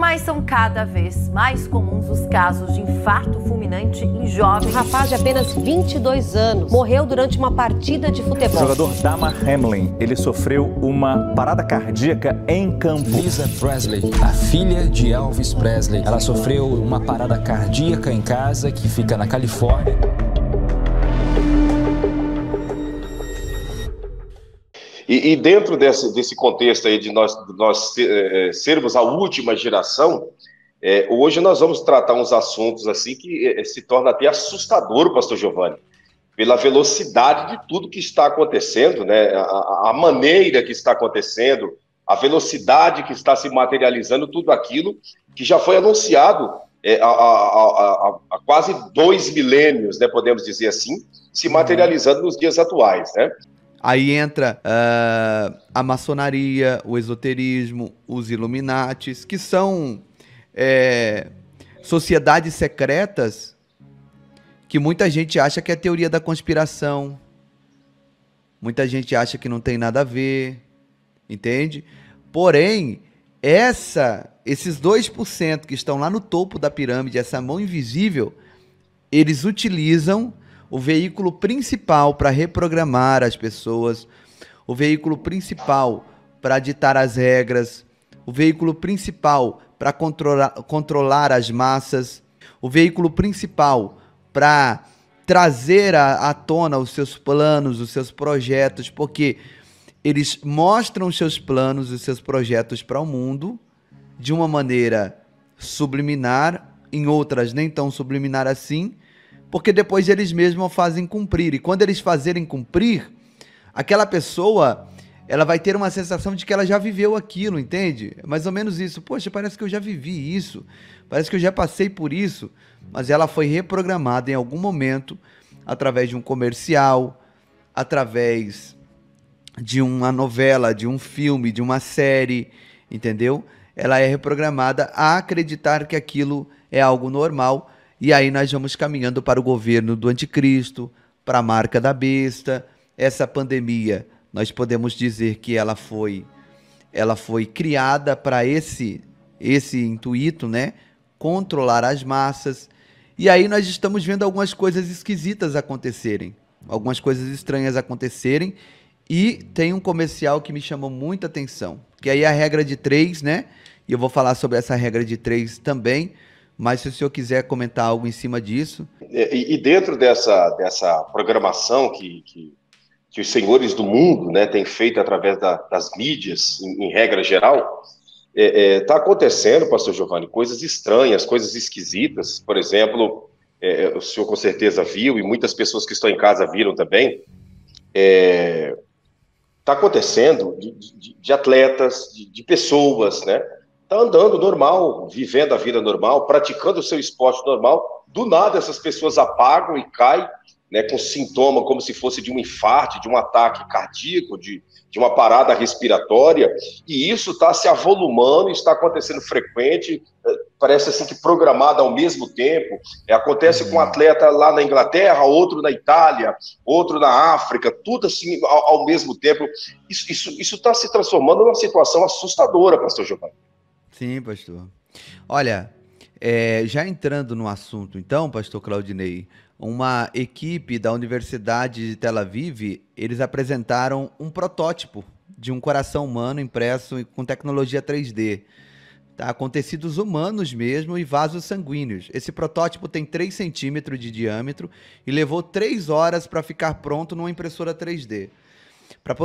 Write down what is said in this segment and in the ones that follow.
Mas são cada vez mais comuns os casos de infarto fulminante em jovens. Um rapaz de apenas 22 anos morreu durante uma partida de futebol. O jogador Damar Hamlin, ele sofreu uma parada cardíaca em campo. Lisa Presley, a filha de Elvis Presley, ela sofreu uma parada cardíaca em casa que fica na Califórnia. E dentro desse contexto aí de nós sermos a última geração, hoje nós vamos tratar uns assuntos assim que se torna até assustador, pastor Giovanni, pela velocidade de tudo que está acontecendo, né? A maneira que está acontecendo, a velocidade que está se materializando, tudo aquilo que já foi anunciado há quase 2 milênios, né, podemos dizer assim, se materializando nos dias atuais, né? Aí entra a maçonaria, o esoterismo, os Illuminatis, que são sociedades secretas que muita gente acha que é teoria da conspiração, muita gente acha que não tem nada a ver, entende? Porém, esses 2% que estão lá no topo da pirâmide, essa mão invisível, eles utilizam o veículo principal para reprogramar as pessoas, o veículo principal para ditar as regras, o veículo principal para controlar as massas, o veículo principal para trazer à tona os seus planos, os seus projetos, porque eles mostram os seus planos, os seus projetos para o mundo de uma maneira subliminar, em outras nem tão subliminar assim, porque depois eles mesmos fazem cumprir. E quando eles fazerem cumprir, aquela pessoa, ela vai ter uma sensação de que ela já viveu aquilo, entende? É mais ou menos isso. Poxa, parece que eu já vivi isso. Parece que eu já passei por isso. Mas ela foi reprogramada em algum momento, através de um comercial, através de uma novela, de um filme, de uma série, entendeu? Ela é reprogramada a acreditar que aquilo é algo normal. E aí nós vamos caminhando para o governo do anticristo, para a marca da besta. Essa pandemia, nós podemos dizer que ela foi criada para esse intuito, né? Controlar as massas. E aí nós estamos vendo algumas coisas esquisitas acontecerem, algumas coisas estranhas acontecerem. E tem um comercial que me chamou muita atenção, que aí é a regra de 3, né? E eu vou falar sobre essa regra de 3 também. Mas se o senhor quiser comentar algo em cima disso... E dentro dessa programação que os senhores do mundo, né, têm feito através das mídias, em regra geral, está acontecendo, pastor Giovanni, coisas estranhas, coisas esquisitas. Por exemplo, o senhor com certeza viu, e muitas pessoas que estão em casa viram também, está acontecendo de atletas, de pessoas, né? Tá andando normal, vivendo a vida normal, praticando o seu esporte normal, do nada essas pessoas apagam e caem, né, com sintoma como se fosse de um infarto, de um ataque cardíaco, de uma parada respiratória, e isso está se avolumando, está acontecendo frequente, parece assim que programado ao mesmo tempo. Acontece com um atleta lá na Inglaterra, outro na Itália, outro na África, tudo assim ao mesmo tempo. Isso está se transformando numa situação assustadora, pastor Giovanni. Sim, pastor. Olha, já entrando no assunto, então, pastor Claudinei, uma equipe da Universidade de Tel Aviv, eles apresentaram um protótipo de um coração humano impresso com tecnologia 3D, tá? Com tecidos humanos mesmo e vasos sanguíneos. Esse protótipo tem 3 centímetros de diâmetro e levou 3 horas para ficar pronto numa impressora 3D. Para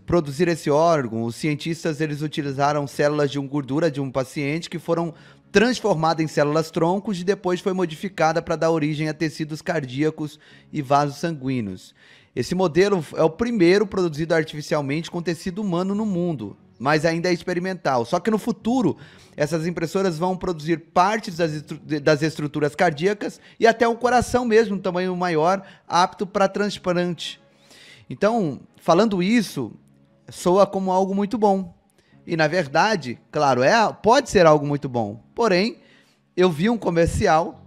produzir esse órgão, os cientistas eles utilizaram células de gordura de um paciente que foram transformadas em células troncos e depois foi modificada para dar origem a tecidos cardíacos e vasos sanguíneos. Esse modelo é o primeiro produzido artificialmente com tecido humano no mundo, mas ainda é experimental. Só que no futuro, essas impressoras vão produzir partes das estruturas cardíacas e até o coração mesmo, um tamanho maior, apto para transplante. Então, falando isso, soa como algo muito bom. E, na verdade, claro, pode ser algo muito bom. Porém, eu vi um comercial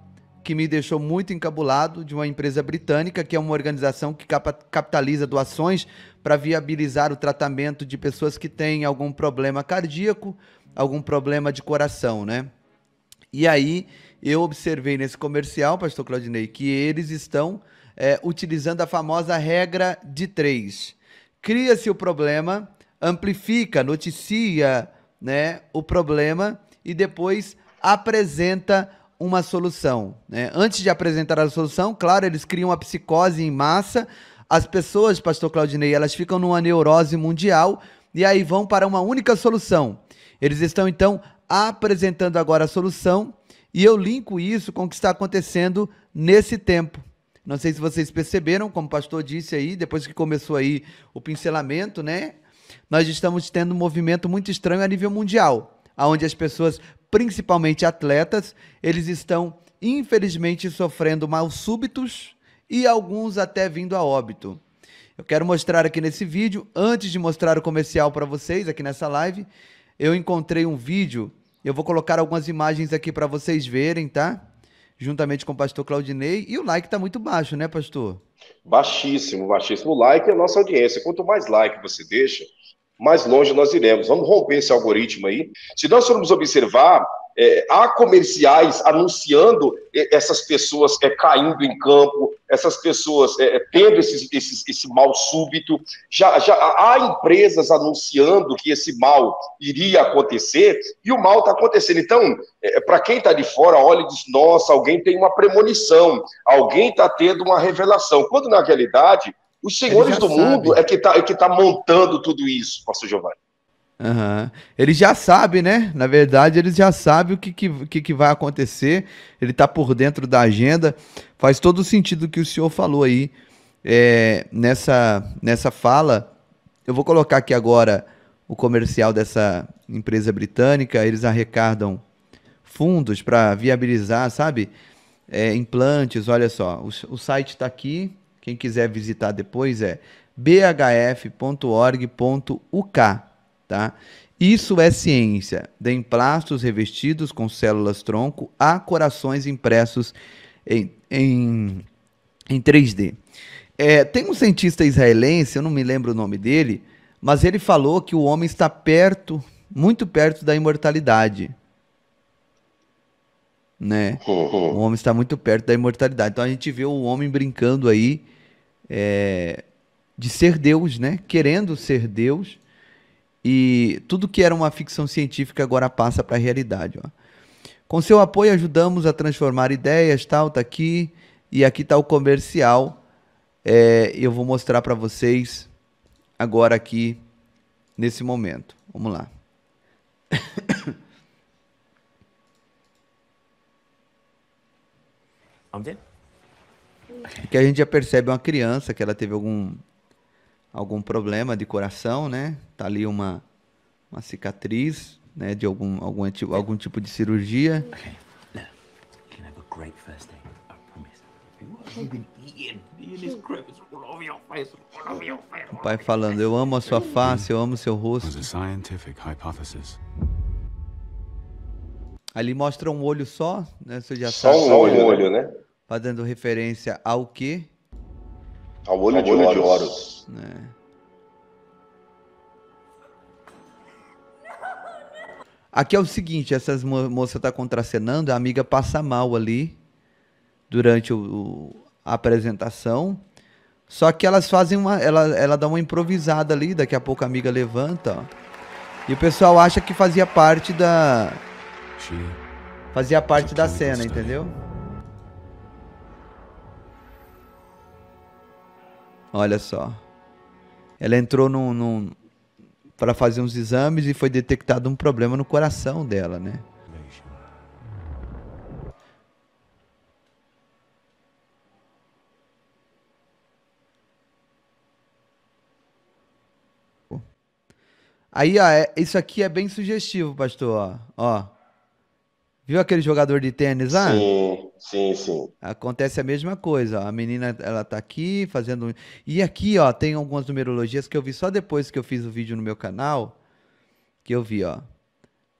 que me deixou muito encabulado de uma empresa britânica, que é uma organização que capitaliza doações para viabilizar o tratamento de pessoas que têm algum problema cardíaco, algum problema de coração, né? E aí eu observei nesse comercial, pastor Claudinei, que eles estão utilizando a famosa regra de 3. Cria-se o problema, amplifica, noticia, né, o problema e depois apresenta uma solução, né? Antes de apresentar a solução, claro, eles criam a psicose em massa. As pessoas, pastor Claudinei, elas ficam numa neurose mundial e aí vão para uma única solução. Eles estão, então, apresentando agora a solução e eu linko isso com o que está acontecendo nesse tempo. Não sei se vocês perceberam, como o pastor disse aí, depois que começou aí o pincelamento, né? Nós estamos tendo um movimento muito estranho a nível mundial, onde as pessoas, principalmente atletas, eles estão, infelizmente, sofrendo mal súbitos e alguns até vindo a óbito. Eu quero mostrar aqui nesse vídeo, antes de mostrar o comercial para vocês, aqui nessa live, eu encontrei um vídeo, eu vou colocar algumas imagens aqui para vocês verem, tá? Juntamente com o pastor Claudinei, e o like está muito baixo, né, pastor? Baixíssimo, baixíssimo. O like é a nossa audiência. Quanto mais like você deixa, mais longe nós iremos. Vamos romper esse algoritmo aí. Se nós formos observar, há comerciais anunciando essas pessoas caindo em campo, essas pessoas tendo esse mal súbito. Já há empresas anunciando que esse mal iria acontecer e o mal está acontecendo. Então, para quem está de fora, olha e diz, nossa, alguém tem uma premonição, alguém está tendo uma revelação. Quando, na realidade, os senhores do mundo é que tá montando tudo isso, pastor Giovanni. Uhum. Ele já sabe, né? Na verdade, eles já sabem o que vai acontecer. Ele está por dentro da agenda. Faz todo o sentido o que o senhor falou aí nessa fala. Eu vou colocar aqui agora o comercial dessa empresa britânica. Eles arrecadam fundos para viabilizar, sabe? Implantes, olha só. O site está aqui. Quem quiser visitar depois é bhf.org.uk. Tá? Isso é ciência, de emplastos revestidos com células-tronco a corações impressos em 3D. Tem um cientista israelense, eu não me lembro o nome dele, mas ele falou que o homem está perto, muito perto da imortalidade. Né? O homem está muito perto da imortalidade. Então a gente vê o homem brincando aí de ser Deus, né? Querendo ser Deus. E tudo que era uma ficção científica agora passa para a realidade. Ó. Com seu apoio ajudamos a transformar ideias, tal, tá aqui. E aqui está o comercial. Eu vou mostrar para vocês agora aqui, nesse momento. Vamos lá. Aqui a gente já percebe uma criança que ela teve algum problema de coração, né? Tá ali uma cicatriz, né? De algum tipo de cirurgia. O pai falando, eu amo a sua face, eu amo o seu rosto. Ali mostra um olho só, né? Você já sabe. Só um olho, né? Fazendo referência ao quê? Ao olho de Horus. Aqui é o seguinte, essa moça está contracenando, a amiga passa mal ali durante a apresentação, só que elas fazem ela dá uma improvisada ali, daqui a pouco a amiga levanta, ó, e o pessoal acha que fazia parte da cena, entendeu? Olha só. Ela entrou para fazer uns exames e foi detectado um problema no coração dela, né? Aí, ó, isso aqui é bem sugestivo, pastor, ó. Viu aquele jogador de tênis lá? Sim. Acontece a mesma coisa, ó. A menina, ela tá aqui fazendo... E aqui, ó, tem algumas numerologias que eu vi só depois que eu fiz o vídeo no meu canal, que eu vi, ó.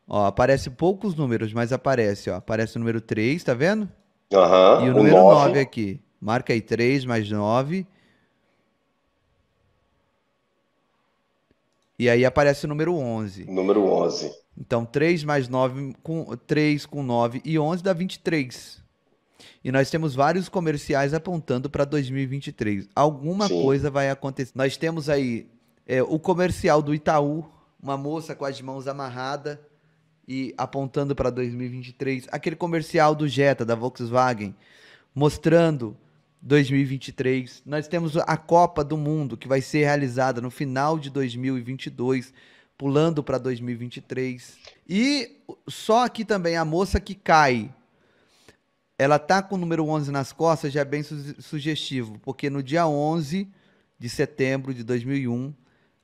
Ó, aparece poucos números, mas aparece, ó. Aparece o número 3, tá vendo? Aham. E o número 9 aqui. Marca aí 3 mais 9. E aí aparece o número 11. Número 11. Então, 3 mais 9, 3 com 9 e 11 dá 23. E nós temos vários comerciais apontando para 2023. Alguma coisa vai acontecer. Nós temos aí o comercial do Itaú, uma moça com as mãos amarradas e apontando para 2023. Aquele comercial do Jetta, da Volkswagen, mostrando 2023. Nós temos a Copa do Mundo, que vai ser realizada no final de 2022, pulando para 2023. E só aqui também a moça que cai, ela tá com o número 11 nas costas, já é bem sugestivo, porque no dia 11 de setembro de 2001,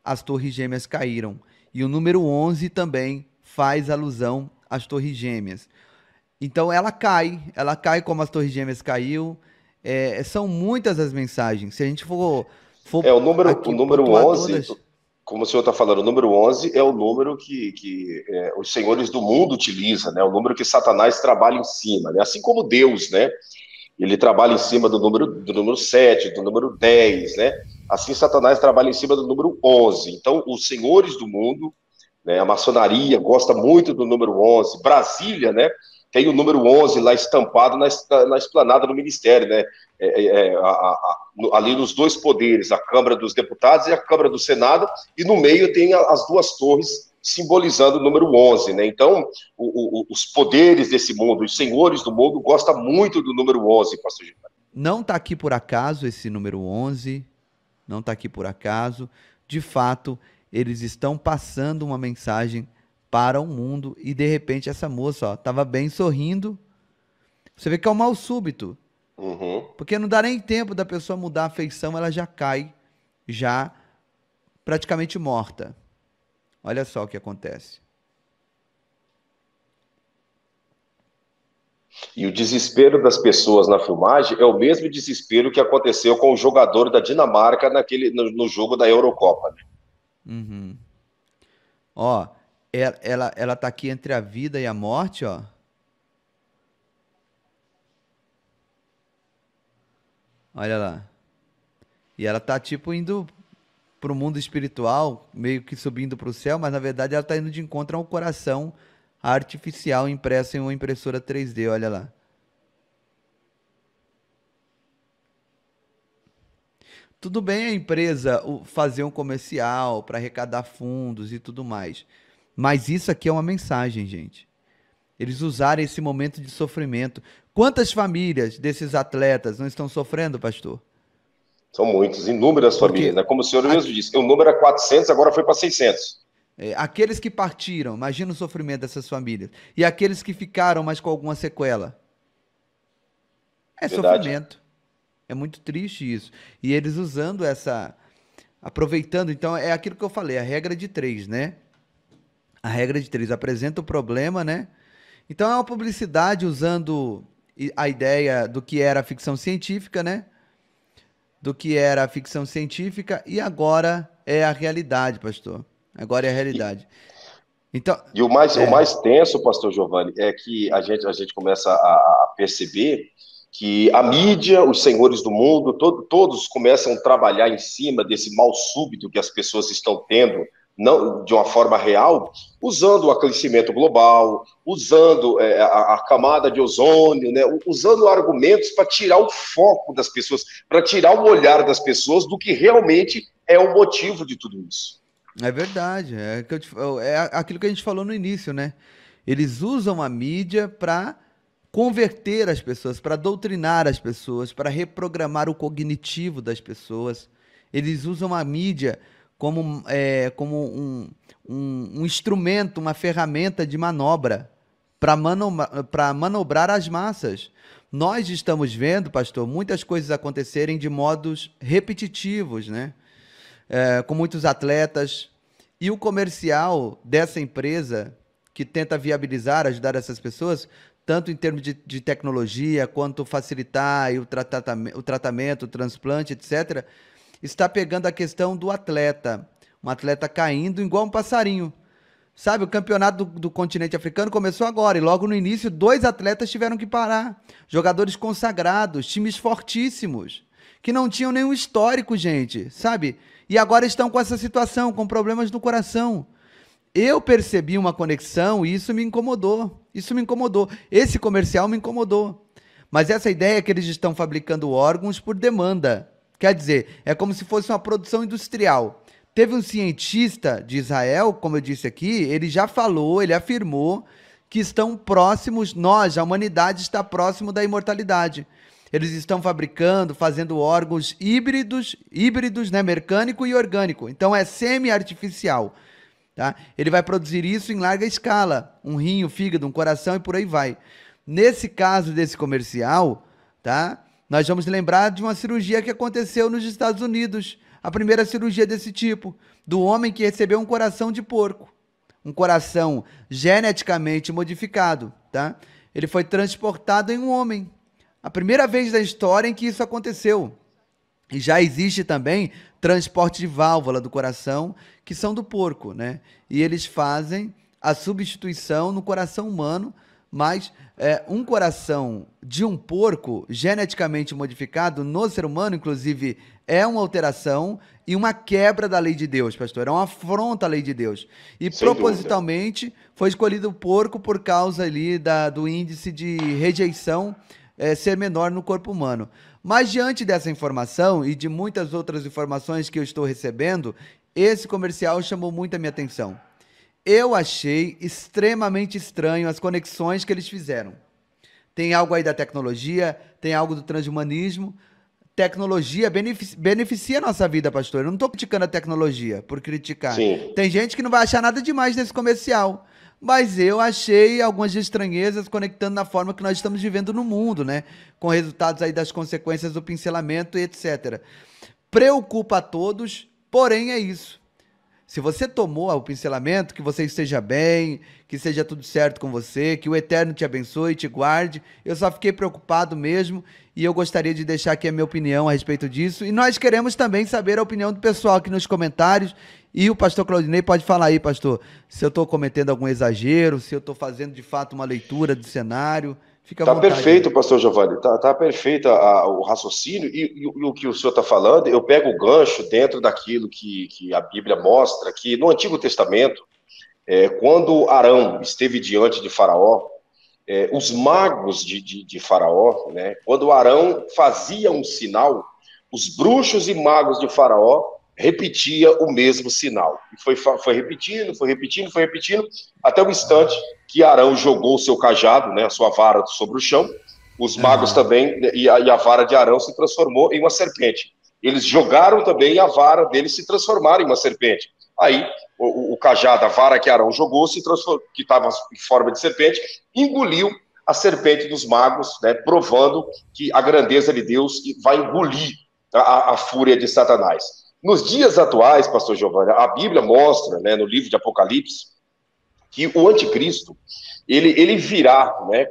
as Torres Gêmeas caíram. E o número 11 também faz alusão às Torres Gêmeas. Então ela cai como as Torres Gêmeas caiu. São muitas as mensagens. Se a gente for o número 11, como o senhor está falando, o número 11 é o número que os senhores do mundo utilizam, né? O número que Satanás trabalha em cima, né? Assim como Deus, né? Ele trabalha em cima do número 7, do número 10, né? Assim Satanás trabalha em cima do número 11. Então, os senhores do mundo, né, a maçonaria gosta muito do número 11. Brasília, né, tem o número 11 lá estampado na esplanada do ministério, né? Ali nos dois poderes, a Câmara dos Deputados e a Câmara do Senado, e no meio tem as duas torres simbolizando o número 11, né? Então, os poderes desse mundo, os senhores do mundo gostam muito do número 11, pastor Gilmar. Não está aqui por acaso esse número 11, não está aqui por acaso. De fato, eles estão passando uma mensagem para o mundo e, de repente, essa moça estava bem sorrindo. Você vê que é um mal súbito. Porque não dá nem tempo da pessoa mudar a feição, ela já cai, já praticamente morta. Olha só o que acontece. E o desespero das pessoas na filmagem é o mesmo desespero que aconteceu com o jogador da Dinamarca no jogo da Eurocopa. Né? Ó, ela tá aqui entre a vida e a morte, ó. Olha lá. E ela tá tipo indo pro mundo espiritual, meio que subindo pro céu, mas na verdade ela tá indo de encontro a um coração artificial impresso em uma impressora 3D, olha lá. Tudo bem a empresa fazer um comercial para arrecadar fundos e tudo mais, mas isso aqui é uma mensagem, gente. Eles usarem esse momento de sofrimento. Quantas famílias desses atletas não estão sofrendo, pastor? São muitos, inúmeras famílias, né? Como o senhor mesmo disse, o número era 400, agora foi para 600. Aqueles que partiram, imagina o sofrimento dessas famílias. E aqueles que ficaram, mas com alguma sequela. Verdade. Sofrimento. É muito triste isso. E eles usando aproveitando, então, é aquilo que eu falei, a regra de 3, né? A regra de 3 apresenta o problema, né? Então é uma publicidade usando a ideia do que era a ficção científica, né? Do que era a ficção científica e agora é a realidade, pastor. Agora é a realidade. Então, e o mais tenso, pastor Giovanni, é que a gente começa a perceber que a mídia, os senhores do mundo, todos começam a trabalhar em cima desse mal súbito que as pessoas estão tendo, não de uma forma real, usando o aquecimento global, usando a camada de ozônio, né, usando argumentos para tirar o foco das pessoas, para tirar o olhar das pessoas do que realmente é o motivo de tudo isso. É verdade, é aquilo que a gente falou no início, né? Eles usam a mídia para converter as pessoas, para doutrinar as pessoas, para reprogramar o cognitivo das pessoas. Eles usam a mídia como um instrumento, uma ferramenta de manobra para manobrar as massas. Nós estamos vendo, pastor, muitas coisas acontecerem de modos repetitivos, né? Com muitos atletas. E o comercial dessa empresa que tenta viabilizar, ajudar essas pessoas, tanto em termos de tecnologia, quanto facilitar o tratamento, o transplante, etc., está pegando a questão do atleta. Um atleta caindo igual um passarinho. Sabe, o campeonato do continente africano começou agora e logo no início 2 atletas tiveram que parar. Jogadores consagrados, times fortíssimos, que não tinham nenhum histórico, gente, sabe? E agora estão com essa situação, com problemas no coração. eu percebi uma conexão e isso me incomodou. Isso me incomodou. Esse comercial me incomodou. Mas essa ideia é que eles estão fabricando órgãos por demanda. Quer dizer, é como se fosse uma produção industrial. Teve um cientista de Israel, como eu disse aqui, ele já falou, ele afirmou que estão próximos, nós, a humanidade está próximo da imortalidade. Eles estão fabricando, fazendo órgãos híbridos, né, mecânico e orgânico. Então é semi-artificial. Tá? Ele vai produzir isso em larga escala. Um rim, um fígado, um coração e por aí vai. Nesse caso desse comercial, tá? Nós vamos lembrar de uma cirurgia que aconteceu nos Estados Unidos. A primeira cirurgia desse tipo, do homem que recebeu um coração de porco. Um coração geneticamente modificado, tá? Ele foi transportado em um homem. A primeira vez da história em que isso aconteceu. E já existe também transporte de válvula do coração, que são do porco, né? E eles fazem a substituição no coração humano, mas um coração de um porco geneticamente modificado no ser humano, inclusive, é uma alteração e uma quebra da lei de Deus, pastor. É uma afronta à lei de Deus. E sem propositalmente dúvida, foi escolhido o porco por causa ali do índice de rejeição ser menor no corpo humano. Mas diante dessa informação e de muitas outras informações que eu estou recebendo, esse comercial chamou muito a minha atenção. Eu achei extremamente estranho as conexões que eles fizeram. Tem algo aí da tecnologia, tem algo do transhumanismo. Tecnologia beneficia a nossa vida, pastor. Eu não estou criticando a tecnologia por criticar. Sim. Tem gente que não vai achar nada demais nesse comercial. Mas eu achei algumas estranhezas conectando na forma que nós estamos vivendo no mundo, né? Com resultados aí das consequências do pincelamento e etc. Preocupa a todos, porém é isso. Se você tomou o pincelamento, que você esteja bem, que seja tudo certo com você, que o Eterno te abençoe e te guarde. Eu só fiquei preocupado mesmo e eu gostaria de deixar aqui a minha opinião a respeito disso. E nós queremos também saber a opinião do pessoal aqui nos comentários. E o pastor Claudinei pode falar aí, pastor, se eu estou cometendo algum exagero, se eu estou fazendo de fato uma leitura do cenário. Fica à vontade. Tá perfeito, pastor Giovanni, tá perfeito o raciocínio e o que o senhor está falando, eu pego o gancho dentro daquilo que a Bíblia mostra, que no Antigo Testamento, quando Arão esteve diante de Faraó, os magos de Faraó, né, quando Arão fazia um sinal, os bruxos e magos de Faraó repetia o mesmo sinal. E foi repetindo, até o instante que Arão jogou o seu cajado, né, a sua vara sobre o chão, os magos também, e a vara de Arão se transformou em uma serpente. Eles jogaram também e a vara deles se transformaram em uma serpente. Aí, o cajado, a vara que Arão jogou, que estava em forma de serpente, engoliu a serpente dos magos, né, provando que a grandeza de Deus vai engolir a fúria de Satanás. Nos dias atuais, pastor Giovanni, a Bíblia mostra, né, no livro de Apocalipse, que o anticristo, ele virá, né,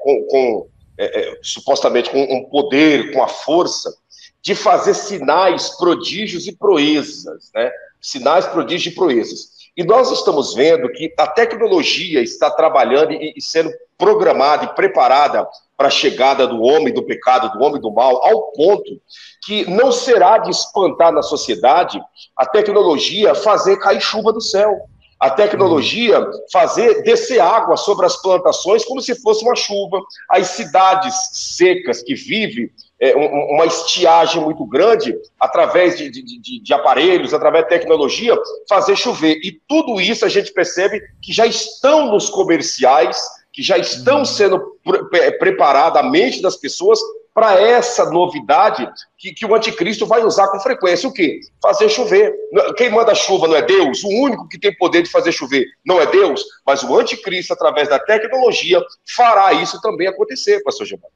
supostamente com um poder, com a força, de fazer sinais, prodígios e proezas, né? Sinais, prodígios e proezas. E nós estamos vendo que a tecnologia está trabalhando e sendo programada e preparada para a chegada do homem do pecado, do homem do mal, ao ponto que não será de espantar na sociedade a tecnologia fazer cair chuva do céu. A tecnologia fazer descer água sobre as plantações como se fosse uma chuva. As cidades secas que vivem uma estiagem muito grande, através de aparelhos, através de tecnologia, fazer chover. E tudo isso a gente percebe que já estão nos comerciais, que já estão sendo preparada a mente das pessoas para essa novidade que o anticristo vai usar com frequência. O quê? Fazer chover. Quem manda a chuva não é Deus? O único que tem poder de fazer chover não é Deus? Mas o anticristo, através da tecnologia, fará isso também acontecer, pastor Giovanni.